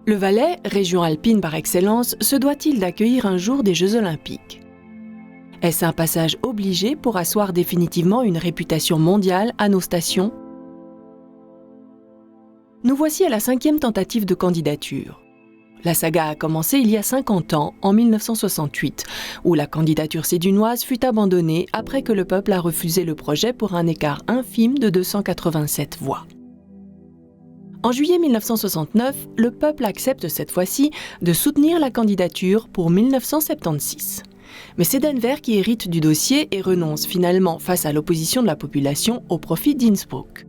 Le Valais, région alpine par excellence, se doit-il d'accueillir un jour des Jeux Olympiques ? Est-ce un passage obligé pour asseoir définitivement une réputation mondiale à nos stations ? Nous voici à la 5e tentative de candidature. La saga a commencé il y a 50 ans, en 1968, où la candidature sédunoise fut abandonnée après que le peuple a refusé le projet pour un écart infime de 287 voix. En juillet 1969, le peuple accepte cette fois-ci de soutenir la candidature pour 1976. Mais c'est Denver qui hérite du dossier et renonce finalement face à l'opposition de la population au profit d'Innsbruck.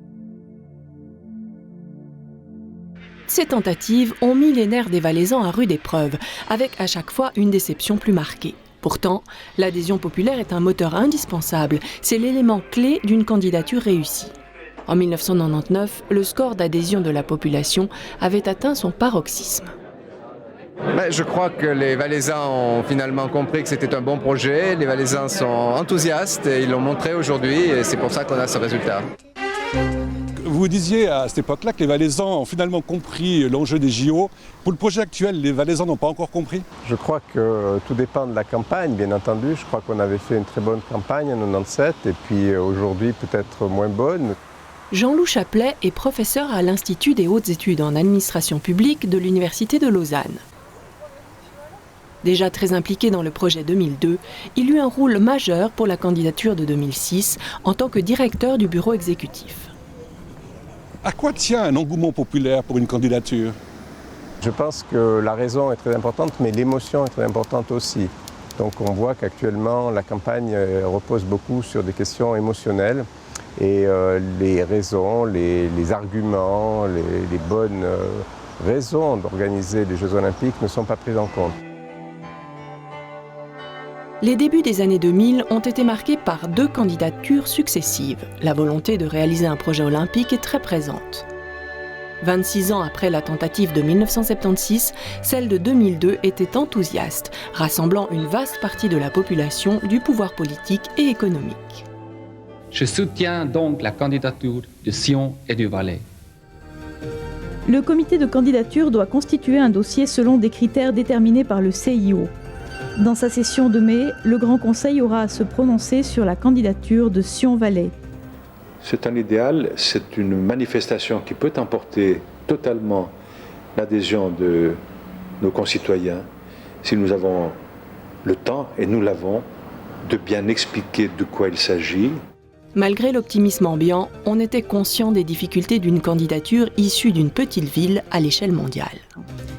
Ces tentatives ont mis les nerfs des Valaisans à rude épreuve, avec à chaque fois une déception plus marquée. Pourtant, l'adhésion populaire est un moteur indispensable, c'est l'élément clé d'une candidature réussie. En 1999, le score d'adhésion de la population avait atteint son paroxysme. Je crois que les Valaisans ont finalement compris que c'était un bon projet. Les Valaisans sont enthousiastes et ils l'ont montré aujourd'hui et c'est pour ça qu'on a ce résultat. Vous disiez à cette époque-là que les Valaisans ont finalement compris l'enjeu des JO. Pour le projet actuel, les Valaisans n'ont pas encore compris ? Je crois que tout dépend de la campagne, bien entendu. Je crois qu'on avait fait une très bonne campagne en 1997 et puis aujourd'hui peut-être moins bonne. Jean-Loup Chaplet est professeur à l'Institut des hautes études en administration publique de l'Université de Lausanne. Déjà très impliqué dans le projet 2002, il eut un rôle majeur pour la candidature de 2006 en tant que directeur du bureau exécutif. À quoi tient un engouement populaire pour une candidature ? Je pense que la raison est très importante, mais l'émotion est très importante aussi. Donc on voit qu'actuellement la campagne repose beaucoup sur des questions émotionnelles. Et les raisons, les arguments, les bonnes raisons d'organiser les Jeux Olympiques ne sont pas prises en compte. Les débuts des années 2000 ont été marqués par 2 candidatures successives. La volonté de réaliser un projet olympique est très présente. 26 ans après la tentative de 1976, celle de 2002 était enthousiaste, rassemblant une vaste partie de la population, du pouvoir politique et économique. Je soutiens donc la candidature de Sion et du Valais. Le comité de candidature doit constituer un dossier selon des critères déterminés par le CIO. Dans sa session de mai, le Grand Conseil aura à se prononcer sur la candidature de Sion-Valais. C'est un idéal, c'est une manifestation qui peut emporter totalement l'adhésion de nos concitoyens si nous avons le temps, et nous l'avons, de bien expliquer de quoi il s'agit. Malgré l'optimisme ambiant, on était conscient des difficultés d'une candidature issue d'une petite ville à l'échelle mondiale.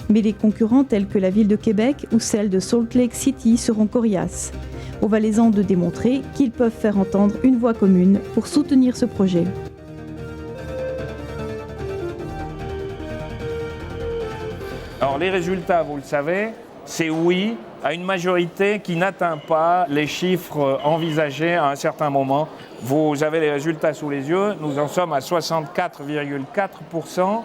Mais les concurrents tels que la ville de Québec ou celle de Salt Lake City seront coriaces. Aux Valaisans de démontrer qu'ils peuvent faire entendre une voix commune pour soutenir ce projet. Alors les résultats, vous le savez, c'est oui à une majorité qui n'atteint pas les chiffres envisagés à un certain moment. Vous avez les résultats sous les yeux, nous en sommes à 64,4%.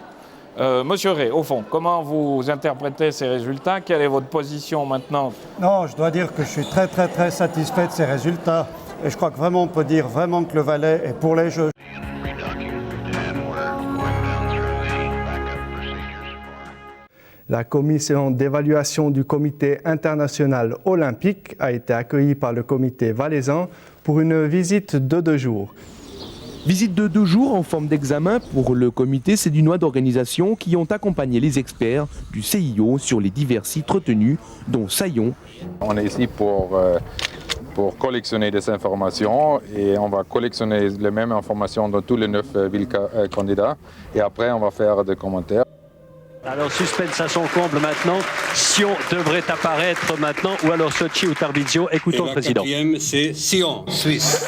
Monsieur Ray, au fond, comment vous interprétez ces résultats ? Quelle est votre position maintenant ? Non, je dois dire que je suis très satisfait de ces résultats. Et je crois que vraiment on peut dire vraiment que le Valais est pour les Jeux. La commission d'évaluation du Comité international olympique a été accueillie par le comité valaisan pour une visite de 2 jours. Visite de 2 jours en forme d'examen pour le comité sédunois d'organisation qui ont accompagné les experts du CIO sur les divers sites retenus, dont Saillon. On est ici pour collectionner des informations et on va collectionner les mêmes informations dans tous les 9 villes candidats et après on va faire des commentaires. Alors suspense à son comble maintenant, Sion devrait apparaître maintenant ou alors Sochi ou Tarvisio, écoutons le président. Et la 4e c'est Sion, Suisse.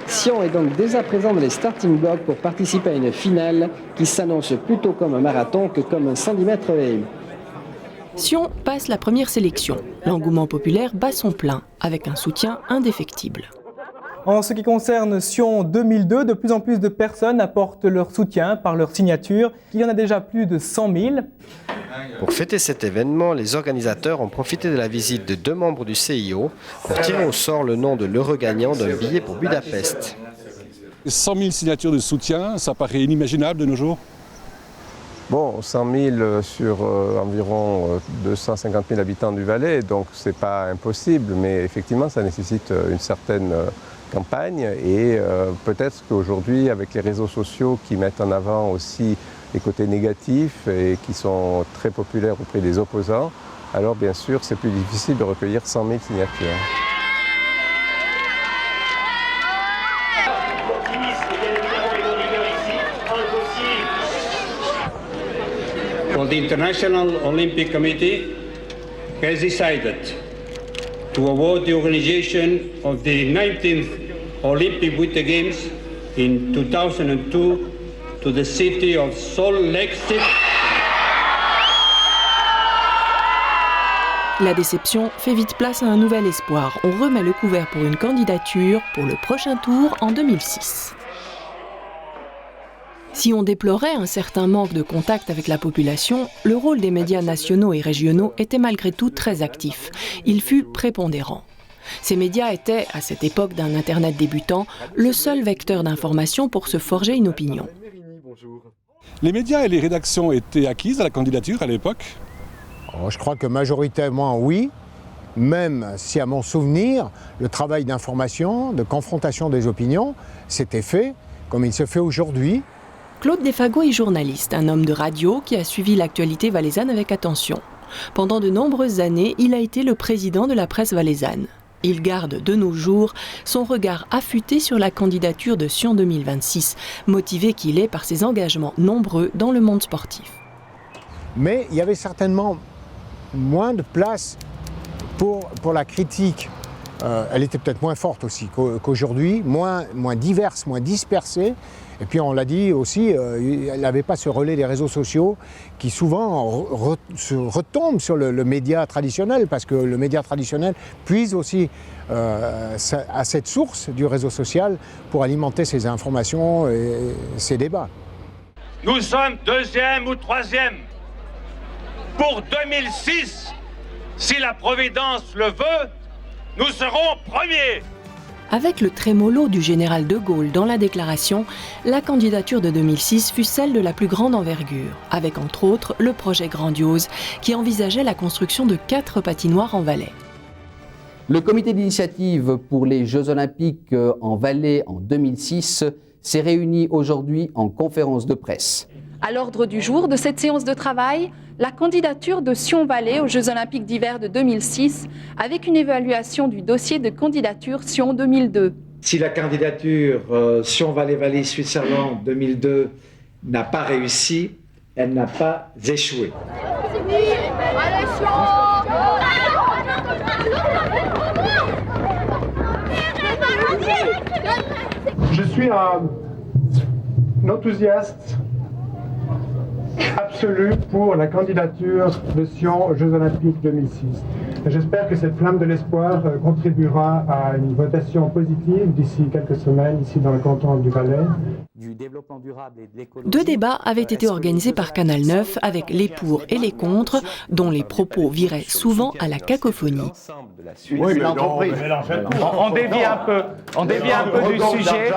Sion est donc dès à présent dans les starting blocks pour participer à une finale qui s'annonce plutôt comme un marathon que comme un 110 mètres haies. Sion passe la première sélection. L'engouement populaire bat son plein, avec un soutien indéfectible. En ce qui concerne Sion 2002, de plus en plus de personnes apportent leur soutien par leur signature. Il y en a déjà plus de 100 000. Pour fêter cet événement, les organisateurs ont profité de la visite de 2 membres du CIO pour tirer au sort le nom de l'heureux gagnant d'un billet pour Budapest. 100 000 signatures de soutien, ça paraît inimaginable de nos jours? Bon, 100 000 sur environ 250 000 habitants du Valais, donc ce n'est pas impossible, mais effectivement ça nécessite une certaine campagne et peut-être qu'aujourd'hui, avec les réseaux sociaux qui mettent en avant aussi les côtés négatifs et qui sont très populaires auprès des opposants, alors bien sûr c'est plus difficile de recueillir 100 000 signatures. Well, the International Olympic Committee has decided to award the organization of the 19th Olympic Winter Games in 2002 to the city of Salt Lake City. La déception fait vite place à un nouvel espoir. On remet le couvert pour une candidature pour le prochain tour en 2006. Si on déplorait un certain manque de contact avec la population, le rôle des médias nationaux et régionaux était malgré tout très actif. Il fut prépondérant. Ces médias étaient, à cette époque d'un Internet débutant, le seul vecteur d'information pour se forger une opinion. Les médias et les rédactions étaient acquises à la candidature à l'époque? Je crois que majoritairement oui, même si à mon souvenir, le travail d'information, de confrontation des opinions, s'était fait comme il se fait aujourd'hui. Claude Desfagot est journaliste, un homme de radio qui a suivi l'actualité valaisanne avec attention. Pendant de nombreuses années, il a été le président de la presse valaisanne. Il garde de nos jours son regard affûté sur la candidature de Sion 2026, motivé qu'il est par ses engagements nombreux dans le monde sportif. Mais il y avait certainement moins de place pour la critique. Elle était peut-être moins forte aussi qu'aujourd'hui, moins diverse, moins dispersée. Et puis on l'a dit aussi, elle n'avait pas ce relais des réseaux sociaux qui souvent retombent sur le média traditionnel, parce que le média traditionnel puise aussi à cette source du réseau social pour alimenter ses informations et ses débats. Nous sommes 2e ou 3e. Pour 2006, si la Providence le veut, nous serons premiers. Avec le trémolo du général de Gaulle dans la déclaration, la candidature de 2006 fut celle de la plus grande envergure, avec entre autres le projet grandiose qui envisageait la construction de 4 patinoires en Valais. Le comité d'initiative pour les Jeux Olympiques en Valais en 2006 s'est réuni aujourd'hui en conférence de presse. À l'ordre du jour de cette séance de travail, la candidature de Sion-Valais aux Jeux Olympiques d'hiver de 2006 avec une évaluation du dossier de candidature Sion 2002. Si la candidature Sion-Valais-Wallis-Switzerland 2002 n'a pas réussi, elle n'a pas échoué. Je suis un enthousiaste absolu pour la candidature de Sion aux Jeux Olympiques 2006. J'espère que cette flamme de l'espoir contribuera à une votation positive d'ici quelques semaines, ici dans le canton du Valais. Deux débats avaient été organisés par Canal 9 avec les pour et les contre, dont les propos viraient souvent à la cacophonie. Oui, mais on dévie un peu du sujet.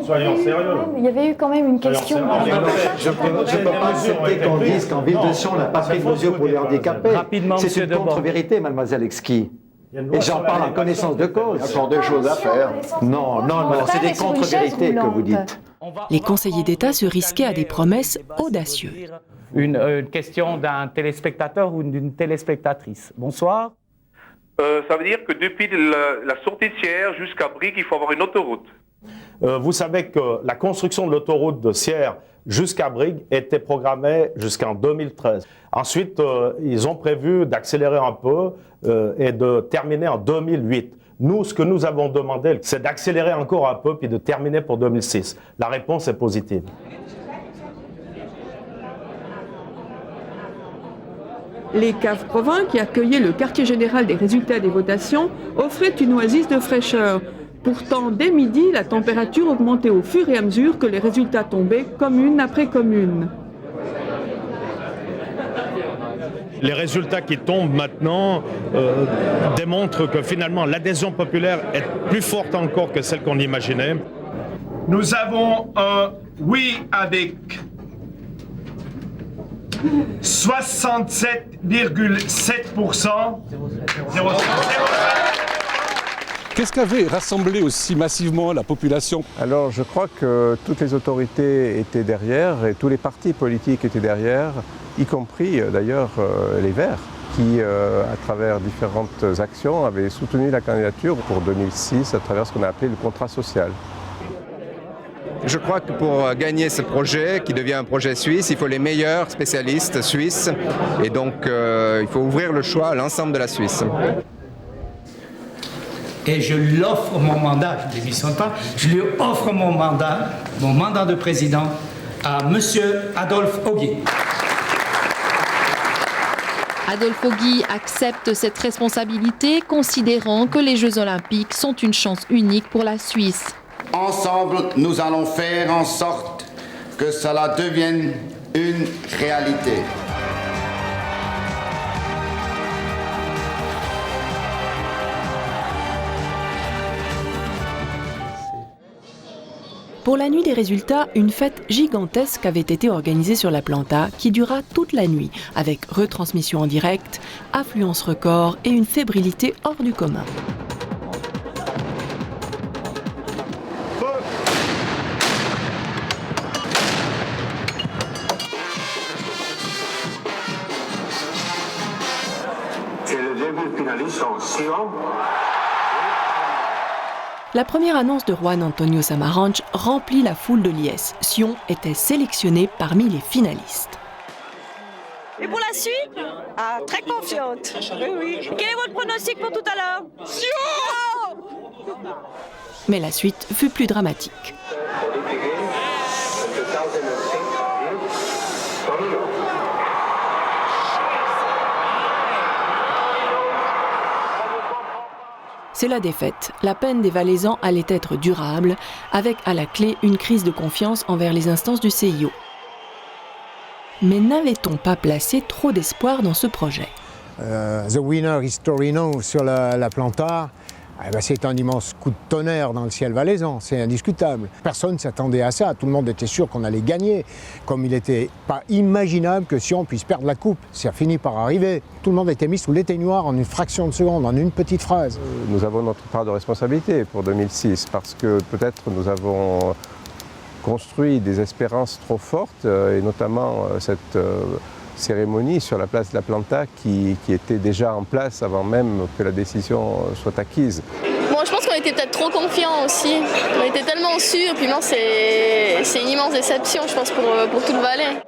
Soyons sérieux. Il y avait eu quand même une question. Je ne peux pas accepter qu'on dise qu'en ville de Sion, on n'a pas pris de mesures pour les handicapés. C'est une contre-vérité, mademoiselle Exquis. Et j'en parle en connaissance de cause. Il y a encore des choses à faire. Non, c'est des contre-vérités que vous dites. Les conseillers d'État se risquaient à des promesses audacieuses. Une question d'un téléspectateur ou d'une téléspectatrice. Bonsoir. Ça veut dire que depuis la sortie de Sierre jusqu'à Brigue, il faut avoir une autoroute. Vous savez que la construction de l'autoroute de Sierre jusqu'à Brigue était programmée jusqu'en 2013. Ensuite, ils ont prévu d'accélérer un peu et de terminer en 2008. Nous, ce que nous avons demandé, c'est d'accélérer encore un peu puis de terminer pour 2006. La réponse est positive. Les caves Provins, qui accueillaient le quartier général des résultats des votations, offraient une oasis de fraîcheur. Pourtant, dès midi, la température augmentait au fur et à mesure que les résultats tombaient, commune après commune. Les résultats qui tombent maintenant démontrent que finalement l'adhésion populaire est plus forte encore que celle qu'on imaginait. Nous avons un oui avec 67,7%. Qu'est-ce qu'avait rassemblé aussi massivement la population? Alors je crois que toutes les autorités étaient derrière et tous les partis politiques étaient derrière, y compris d'ailleurs les Verts, qui à travers différentes actions avaient soutenu la candidature pour 2006 à travers ce qu'on a appelé le contrat social. Je crois que pour gagner ce projet, qui devient un projet suisse, il faut les meilleurs spécialistes suisses et donc il faut ouvrir le choix à l'ensemble de la Suisse. Et je lui offre mon mandat, je ne démissionne pas, je lui offre mon mandat de président à M. Adolphe Auguy. Adolphe Auguy accepte cette responsabilité, considérant que les Jeux Olympiques sont une chance unique pour la Suisse. Ensemble, nous allons faire en sorte que cela devienne une réalité. Pour la nuit des résultats, une fête gigantesque avait été organisée sur la Planta qui dura toute la nuit, avec retransmission en direct, affluence record et une fébrilité hors du commun. Et le début finaliste en Sion. La première annonce de Juan Antonio Samaranch remplit la foule de Liesse. Sion était sélectionné parmi les finalistes. Et pour la suite, très confiante. Oui. Quel est votre pronostic pour tout à l'heure? Sion! Mais la suite fut plus dramatique. C'est la défaite. La peine des Valaisans allait être durable, avec à la clé une crise de confiance envers les instances du CIO. Mais n'avait-on pas placé trop d'espoir dans ce projet? The winner is Torino sur la Planta. C'est un immense coup de tonnerre dans le ciel valaisan, c'est indiscutable. Personne ne s'attendait à ça, tout le monde était sûr qu'on allait gagner. Comme il n'était pas imaginable que Sion puisse perdre la coupe, ça a fini par arriver. Tout le monde était mis sous l'éteignoir en une fraction de seconde, en une petite phrase. Nous avons notre part de responsabilité pour 2006 parce que peut-être nous avons construit des espérances trop fortes et notamment cette cérémonie sur la place de la Planta qui était déjà en place avant même que la décision soit acquise. Bon, je pense qu'on était peut-être trop confiants aussi. On était tellement sûrs, puis non, c'est une immense déception, je pense, pour tout le Valais.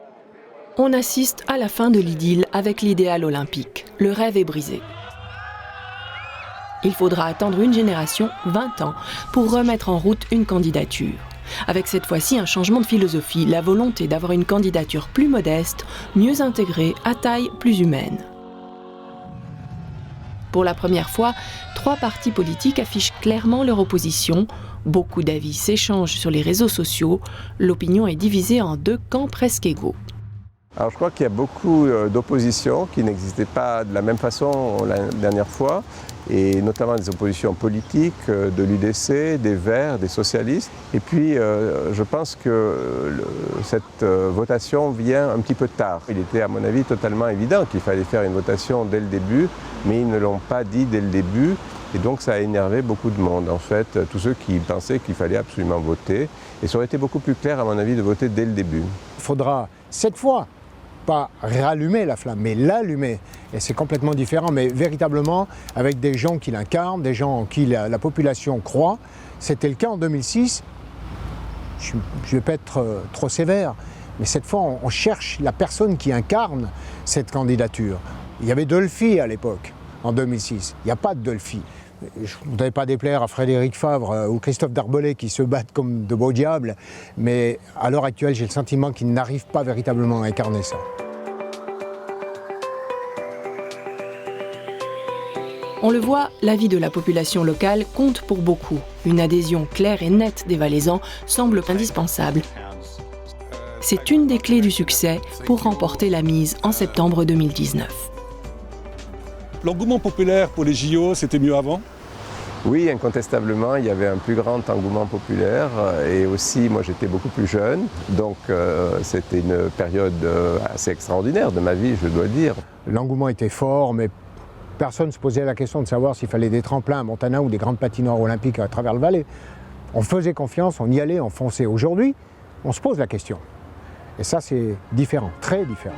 On assiste à la fin de l'idylle avec l'idéal olympique. Le rêve est brisé. Il faudra attendre une génération, 20 ans, pour remettre en route une candidature. Avec cette fois-ci un changement de philosophie, la volonté d'avoir une candidature plus modeste, mieux intégrée, à taille plus humaine. Pour la première fois, 3 partis politiques affichent clairement leur opposition. Beaucoup d'avis s'échangent sur les réseaux sociaux. L'opinion est divisée en 2 camps presque égaux. Alors je crois qu'il y a beaucoup d'oppositions qui n'existaient pas de la même façon la dernière fois, et notamment des oppositions politiques, de l'UDC, des Verts, des socialistes. Et puis je pense que cette votation vient un petit peu tard. Il était à mon avis totalement évident qu'il fallait faire une votation dès le début, mais ils ne l'ont pas dit dès le début. Et donc ça a énervé beaucoup de monde, en fait, tous ceux qui pensaient qu'il fallait absolument voter. Et ça aurait été beaucoup plus clair, à mon avis, de voter dès le début. Il faudra cette fois pas rallumer la flamme, mais l'allumer. Et c'est complètement différent, mais véritablement avec des gens qui l'incarnent, des gens en qui la population croit. C'était le cas en 2006. Je ne vais pas être trop sévère, mais cette fois, on cherche la personne qui incarne cette candidature. Il y avait Dolphy à l'époque, en 2006. Il n'y a pas de Dolphy. Je ne voudrais pas déplaire à Frédéric Favre ou Christophe Darbolet qui se battent comme de beaux diables, mais à l'heure actuelle, j'ai le sentiment qu'ils n'arrivent pas véritablement à incarner ça. On le voit, l'avis de la population locale compte pour beaucoup. Une adhésion claire et nette des Valaisans semble indispensable. C'est une des clés du succès pour remporter la mise en septembre 2019. L'engouement populaire pour les JO, c'était mieux avant? Oui, incontestablement, il y avait un plus grand engouement populaire et aussi, moi j'étais beaucoup plus jeune, donc c'était une période assez extraordinaire de ma vie, je dois dire. L'engouement était fort, mais personne ne se posait la question de savoir s'il fallait des tremplins à Montana ou des grandes patinoires olympiques à travers le Valais. On faisait confiance, on y allait, on fonçait. Aujourd'hui, on se pose la question. Et ça, c'est différent, très différent.